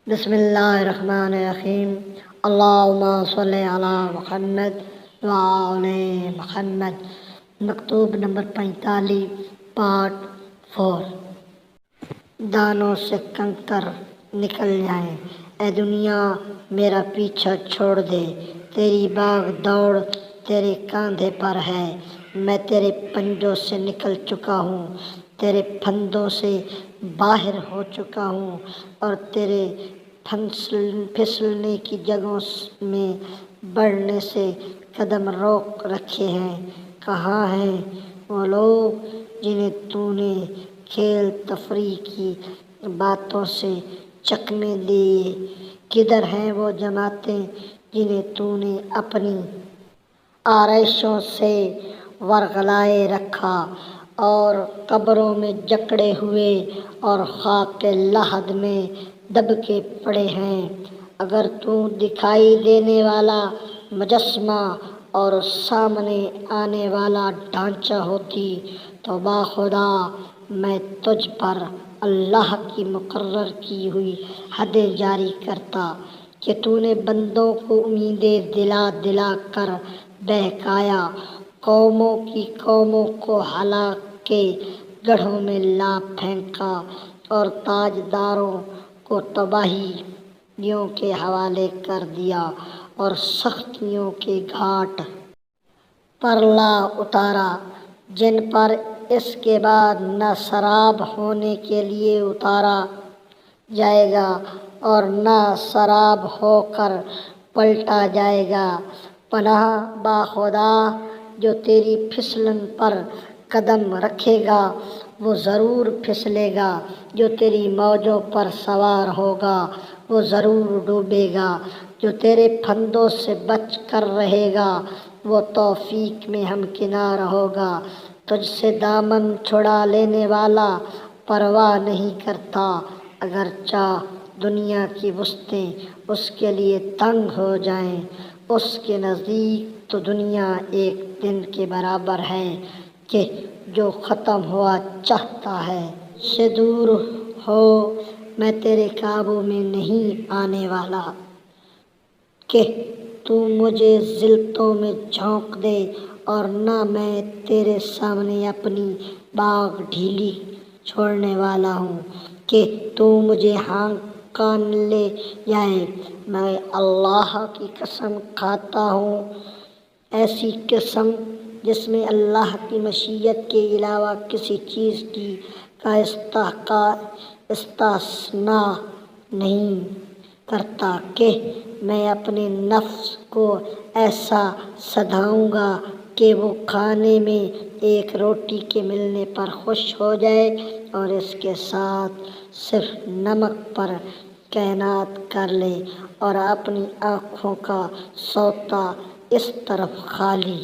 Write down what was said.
بسم اللہ الرحمن الرحیم۔ اللہم صلی علی محمد وآل محمد۔ مکتوب نمبر 45، پارٹ 4۔ دانوں سے کنکر نکل جائیں، اے دنیا میرا پیچھا چھوڑ دے، تیری باغ دوڑ تیرے کاندھے پر ہے، میں تیرے پنجوں سے نکل چکا ہوں، تیرے پھندوں سے باہر ہو چکا ہوں، اور تیرے پھسلنے کی جگہوں میں بڑھنے سے قدم روک رکھے ہیں۔ کہاں ہیں وہ لوگ جنہیں تو نے کھیل تفریح کی باتوں سے چکمے دیے؟ کدھر ہیں وہ جماعتیں جنہیں تو نے اپنی آرائشوں سے ورغلائے رکھا اور قبروں میں جکڑے ہوئے اور خاک لحد میں دب کے پڑے ہیں؟ اگر تو دکھائی دینے والا مجسمہ اور سامنے آنے والا ڈھانچہ ہوتی تو باخدا میں تجھ پر اللہ کی مقرر کی ہوئی حدیں جاری کرتا کہ تو نے بندوں کو امیدیں دلا دلا کر بہکایا، قوموں کی قوموں کو ہلاک کے گڑھوں میں لا پھینکا اور تاجداروں کو تباہیوں کے حوالے کر دیا اور سختیوں کے گھاٹ پر لا اتارا، جن پر اس کے بعد نہ سراب ہونے کے لیے اتارا جائے گا اور نہ سراب ہو کر پلٹا جائے گا۔ پناہ باخدا جو تیری پھسلن پر قدم رکھے گا وہ ضرور پھسلے گا، جو تیری موجوں پر سوار ہوگا وہ ضرور ڈوبے گا، جو تیرے پھندوں سے بچ کر رہے گا وہ توفیق میں ہمکنار ہوگا۔ تجھ سے دامن چھڑا لینے والا پرواہ نہیں کرتا، اگرچہ دنیا کی وسعتیں اس کے لیے تنگ ہو جائیں، اس کے نزدیک تو دنیا ایک دن کے برابر ہے کہ جو ختم ہوا چاہتا ہے سے دور ہو۔ میں تیرے قابو میں نہیں آنے والا کہ تو مجھے ذلتوں میں جھونک دے، اور نہ میں تیرے سامنے اپنی باگ ڈھیلی چھوڑنے والا ہوں کہ تو مجھے ہانکا لے جائے۔ میں اللہ کی قسم کھاتا ہوں، ایسی قسم جس میں اللہ کی مشیت کے علاوہ کسی چیز کا استثناء نہیں کرتا، کہ میں اپنے نفس کو ایسا سدھاؤں گا کہ وہ کھانے میں ایک روٹی کے ملنے پر خوش ہو جائے اور اس کے ساتھ صرف نمک پر قناعت کر لے، اور اپنی آنکھوں کا سوتا اس طرف خالی